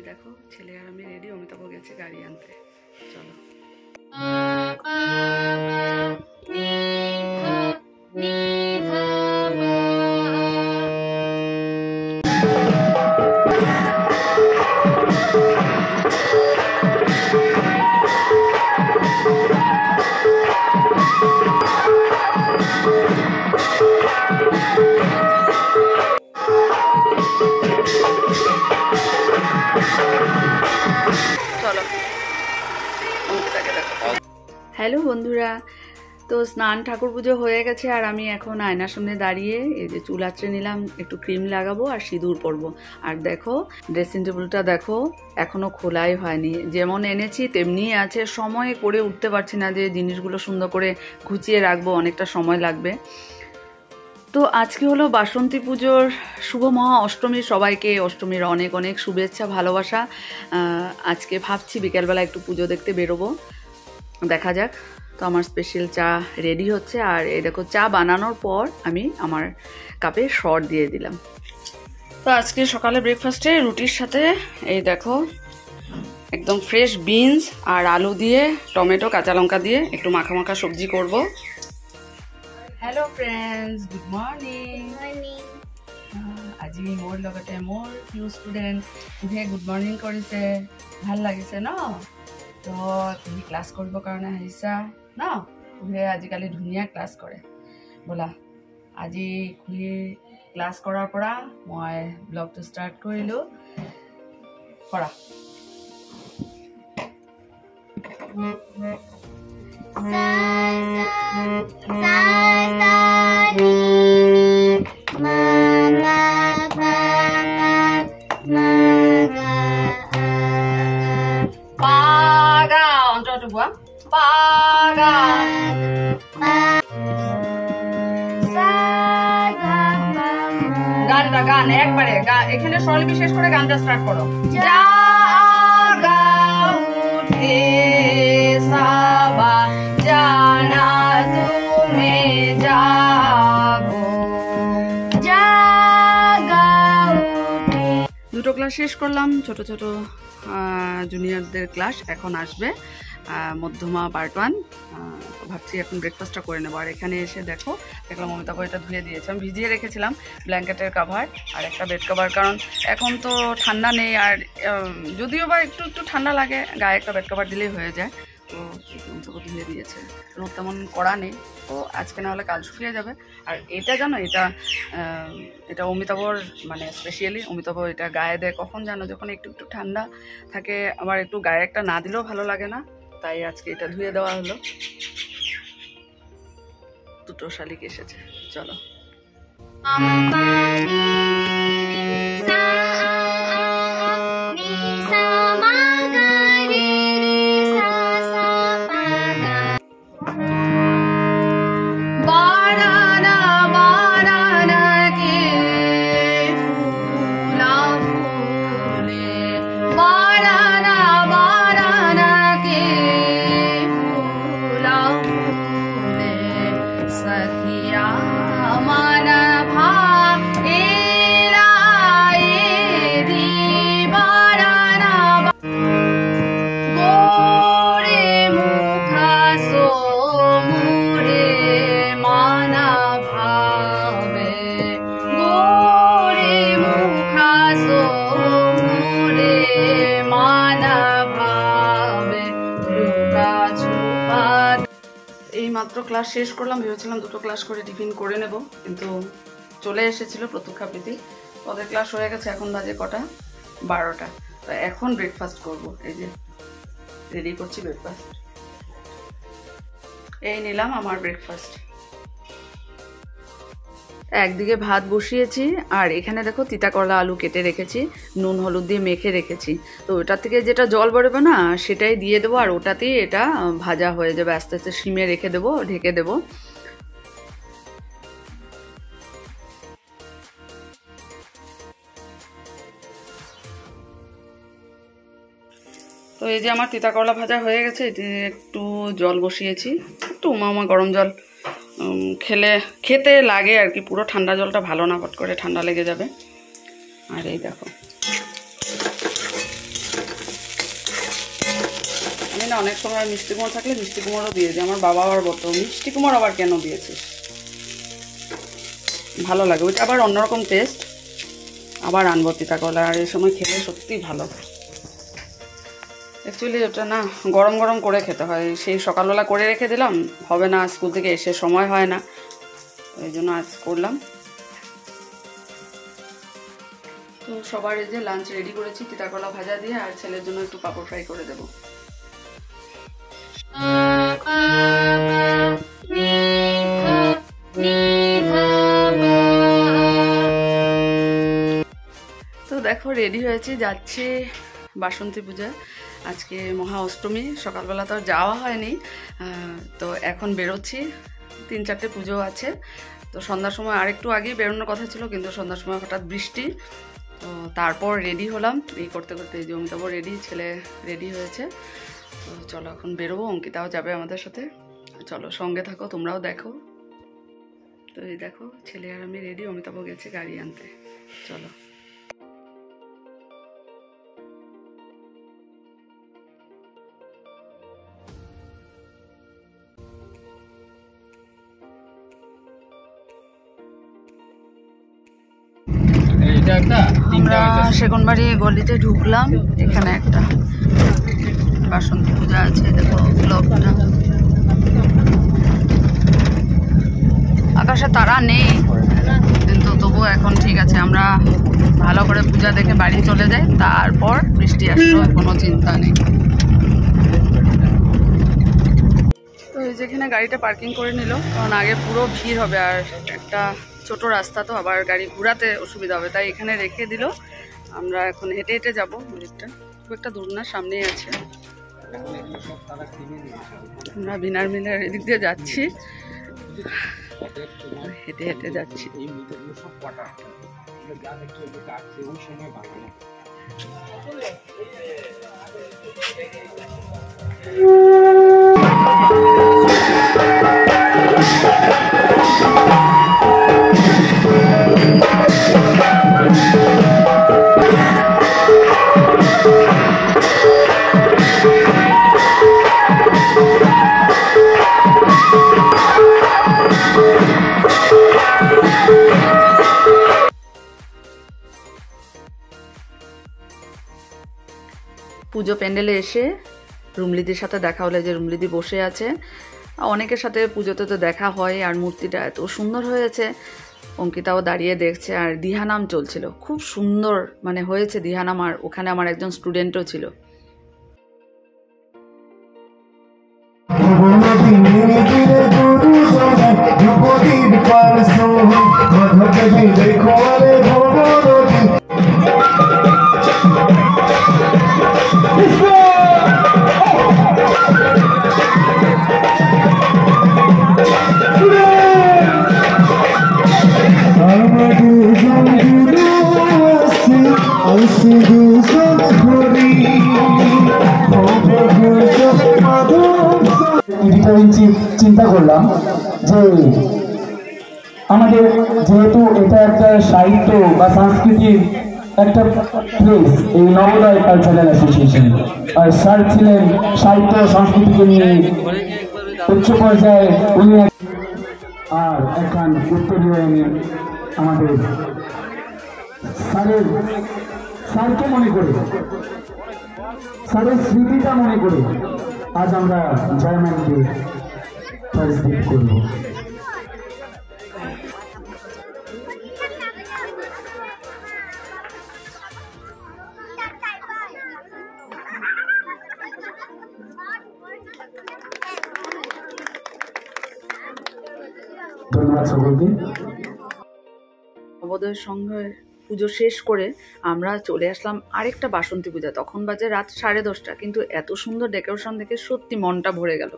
দেখো ছেলে আর আমি রেডি, অমিতাভ গেছে গাড়ি আনতে। চলো। হ্যালো বন্ধুরা, তো স্নান ঠাকুর পুজো হয়ে গেছে আর আমি এখন আয়নার সামনে দাঁড়িয়ে এই যে চুল আঁচড়ে নিলাম, একটু ক্রিম লাগাবো আর সিঁদুর পরবো। আর দেখো ড্রেসিং টেবিলটা দেখো এখনো খোলাই হয়নি, যেমন এনেছি তেমনিই আছে। সময় করে উঠতে পারছি না যে জিনিসগুলো সুন্দর করে গুছিয়ে রাখবো, অনেকটা সময় লাগবে। তো আজকে হলো বাসন্তী পুজোর শুভ মহা অষ্টমী, সবাইকে অষ্টমীর অনেক অনেক শুভেচ্ছা ভালোবাসা। আজকে ভাবছি বিকেলবেলা একটু পুজো দেখতে বেরোবো, দেখা যাক। তো আমার স্পেশাল চা রেডি হচ্ছে, আর এই দেখো চা বানানোর পর আমি আমার কাপে শর্ট দিয়ে দিলাম। তো আজকে সকালে ব্রেকফাস্টে রুটির সাথে এই দেখো একদম ফ্রেশ বিনস আর আলু দিয়ে, টমেটো কাঁচা লঙ্কা দিয়ে একটু মাখা মাখা সবজি করব। Hello' friends, good morning. আজি মোৰ লগতে মোৰ নিউ ষ্টুডেণ্ট তুহে গুড মৰ্ণিং কৰিছে, ভাল লাগিছে ন? তো তুমি ক্লাছ কৰিবৰ কাৰণে আহিছা ন? তুহে আজিকালি ধুনীয়া ক্লাছ কৰে। ব'লা আজি খুৰীৰ ক্লাছ কৰাৰ পৰা মই ব্লগটো ষ্টাৰ্ট কৰিলোঁ। কৰা। পাগা অন্তৰটো কোৱা, পাগা। গানটা গান একবারে এখানে স্বরলিপি শেষ করে গানটা স্টার্ট করো। জাগা উঠে সাবা জানা তুমি যাবো, জাগা উঠে। দুটো ক্লাস শেষ করলাম, ছোট ছোট জুনিয়রদের ক্লাস এখন আসবে, মধ্যমা পার্ট 1। ভাবছি এখন ব্রেকফাস্টটা করে নেবো। আর এখানে এসে দেখলাম অমিতাভ এটা ধুয়ে দিয়েছে। আমি ভিজিয়ে রেখেছিলাম ব্ল্যাঙ্কেটের কাভার আর একটা বেড কাভার, কারণ এখন তো ঠান্ডা নেই, আর যদিও বা একটু একটু ঠান্ডা লাগে গায়ে একটা বেড কাভার দিলেই হয়ে যায়। তো অমিতাভ ধুয়ে দিয়েছে, রোদ তেমন কড়া নেই, তো আজকে না হলে কাল শুকিয়ে যাবে। আর এটা জানো, এটা অমিতাভর মানে স্পেশালি অমিতাভ এটা গায়ে দেয় কখন জানো, যখন একটু একটু ঠান্ডা থাকে, আবার একটু গায়ে একটা না দিলেও ভালো লাগে না, তাই আজকে এটা ধুয়ে দেওয়া হলো। দুটো শালিক এসেছে, চলো। মাত্র ক্লাস শেষ করলাম, ভেবেছিলাম দুটো ক্লাস করে টিফিন করে নেব, কিন্তু চলে এসেছিল প্রত্যক্ষা প্রীতি, ওদের ক্লাস হয়ে গেছে। এখন বাজে কটা, 12টা। তো এখন ব্রেকফাস্ট করব, এই যে রেডি করছি ব্রেকফাস্ট। এই নিলাম আমার ব্রেকফাস্ট। একদিকে ভাত বসিয়েছি, আর এখানে দেখো তিতা করলা আলু কেটে রেখেছি, নুন হলুদ দিয়ে মেখে রেখেছি। তো ওটা থেকে যেটা জল বেরোবে না সেটাই দিয়ে দেবো, আর ওটাতেই এটা ভাজা হয়ে যাবে। আস্তে আস্তে সিমে রেখে দেবো, ঢেকে দেবো। তো এই যে আমার তিতা করলা ভাজা হয়ে গেছে, একটু জল বসিয়েছি, একটু উমা গরম জল খেতে লাগে আর কি, পুরো ঠান্ডা জলটা ভালো না, পট করে ঠান্ডা লেগে যাবে। আর এই দেখো না অনেক সময় মিষ্টি কুমড়ো থাকলে মিষ্টি কুমড়ো দিয়ে দিই। আমার বাবা আবার বলতো মিষ্টি কুমড়ো আবার কেন দিয়েছিস, ভালো লাগে ওইটা আবার অন্যরকম টেস্ট। আবার আনবো তিতা করলা, আর এই সময় খেলে সত্যিই ভালো। অ্যাকচুয়ালি ওটা না গরম গরম করে খেতে হয়, সেই সকালবেলা করে রেখে দিলাম, হবে না, স্কুল থেকে এসে সময় হয় না, এই জন্য আজ করলাম। তো সবার এই যে লাঞ্চ রেডি করেছি তিতা করলা ভাজা দিয়ে, আর ছেলের জন্য একটু পাপড় ফ্রাই করে দেবো। তো দেখো রেডি হয়েছি, যাচ্ছি বাসন্তী পূজা। আজকে মহা অষ্টমী, সকালবেলা তো আর যাওয়া হয়নি, তো এখন বেরোচ্ছি। 3-4টে পুজো আছে, তো সন্ধ্যার সময় আরেকটু আগেই বেরোনোর কথা ছিল, কিন্তু সন্ধ্যার সময় হঠাৎ বৃষ্টি, তো তারপর রেডি হলাম। এই করতে করতে এই যে অমিতাভও রেডি, ছেলে রেডি হয়েছে। তো চলো এখন বেরোবো, অঙ্কিতাও যাবে আমাদের সাথে। চলো সঙ্গে থাকো, তোমরাও দেখো। তো এই দেখো ছেলে আর আমি রেডি, অমিতাভও গেছে গাড়ি আনতে। চলো। আমরা সেগুনবাড়ি গলিতে ঢুকলাম, এখানে একটা বাসন্তী পূজা আছে, দেখো ব্লগটা। আকাশে তারা নেই, কিন্তু তবুও এখন ঠিক আছে, আমরা ভালো করে পূজা দেখে বাড়ি চলে যাই, তারপর বৃষ্টি আসলো কোনো চিন্তা নেই। তো এই যেখানে গাড়িটা পার্কিং করে নিল, কারণ আগে পুরো ভিড় হবে, আর একটা ছোট রাস্তা, তো আবার গাড়ি ঘোরাতে অসুবিধা হবে, তাই এখানে রেখে দিল। আমরা এখন হেঁটে হেঁটে যাবো, মন্দিরটা খুব একটা দূর না, সামনেই আছে। আমরা বিনার মিলের এদিক দিয়ে যাচ্ছি, হেঁটে হেঁটে যাচ্ছি। পুজো প্যান্ডেলে এসে রুমলিদির সাথে দেখা হলে, যে রুমলিদি বসে আছে। অনেকের সাথে পুজোতে তো দেখা হয়, আর মূর্তিটা এত সুন্দর হয়েছে, অঙ্কিতাও দাঁড়িয়ে দেখছে। আর দিহানাম চলছিল, খুব সুন্দর মানে হয়েছে দিহানাম, আর ওখানে আমার একজন স্টুডেন্টও ছিল। চিন্তা করলাম যে আমাদের যেহেতু এটা একটা সাহিত্য বা সংস্কৃতির একটা প্লেস, এই নবোদয় কালচারাল অ্যাসোসিয়েশন, আর স্যার ছিলেন সাহিত্য সংস্কৃতিকে নিয়ে উচ্চ পর্যায়ে, উনি আর এখন উত্তরীয় আমাদের স্যারকে মনে করে, স্যারের স্মৃতিটা মনে করে আজ আমরা জয়মানকে প্রাইজ করব। ধন্যবাদ সকলকে। নবোদয়ের সঙ্গে পুজো শেষ করে আমরা চলে আসলাম আরেকটা বাসন্তী পূজা। তখন বাজে রাত 10:30, কিন্তু এত সুন্দর ডেকোরেশন দেখে সত্যি মনটা ভরে গেল।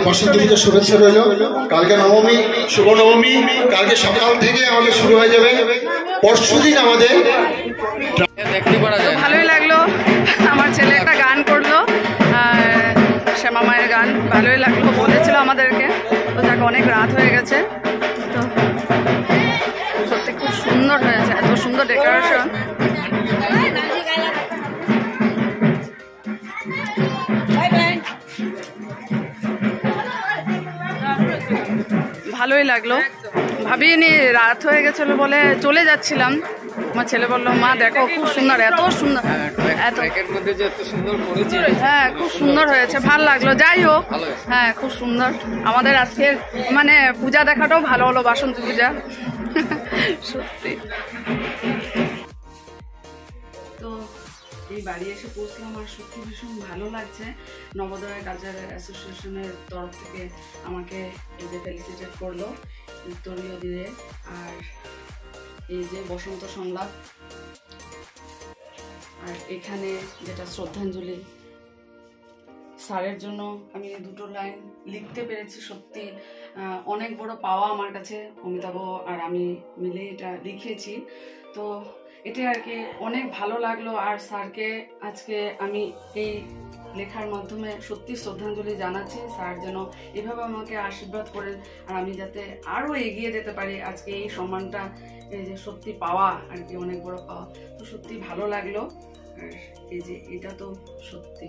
বসন্ত পুজোর শুভেচ্ছা রইল। কালকে নবমী, শুভ নবমী, কালকে সকাল থেকে আমাদের শুরু হয়ে যাবে। পরশুদিন আমাদের দেখতে পারা যায়। ভালোই লাগলো। আমার ছেলে একটা গান করলো, শ্যামা মায়ের গান, ভালোই লাগলো, বলেছিল আমাদেরকে। তো যাক, অনেক রাত হয়ে গেছে, তো সত্যি খুব সুন্দর হয়েছে, এত সুন্দর ডেকোরেশন। ভালোই লাগলো, ভাবিনি, রাত হয়ে গেছিলো বলে চলে যাচ্ছিলাম। আমার ছেলে বললো, মা দেখো খুব সুন্দর, এত সুন্দর, হ্যাঁ খুব সুন্দর হয়েছে, ভাল লাগলো। যাই হোক, হ্যাঁ খুব সুন্দর। আমাদের আজকের মানে পূজা দেখাটাও ভালো হলো, বাসন্তী পূজা, সত্যি। তো এই বাড়ি এসে পৌঁছলাম আর সত্যি ভীষণ ভালো লাগছে। নবোদয় কালচার অ্যাসোসিয়েশনের তরফ থেকে আমাকে এই যে ফেলিসিটেট করলো উত্তরীয় দিয়ে, আর এই যে বসন্ত সংলাপ, আর এখানে যেটা শ্রদ্ধাঞ্জলি, স্যারের জন্য আমি দুটো লাইন লিখতে পেরেছি, সত্যি অনেক বড় পাওয়া আমার কাছে। অমিতাভ আর আমি মিলে এটা লিখেছি, তো এটা আর কি অনেক ভালো লাগলো। আর স্যারকে আজকে আমি এই লেখার মাধ্যমে সত্যি শ্রদ্ধাঞ্জলি জানাচ্ছি। স্যার যেন এভাবে আমাকে আশীর্বাদ করেন আর আমি যাতে আরও এগিয়ে যেতে পারি। আজকে এই সম্মানটা এই যে সত্যি পাওয়া আর কি, অনেক বড় পাওয়া, তো সত্যি ভালো লাগলো। আর এই যে এটা তো সত্যি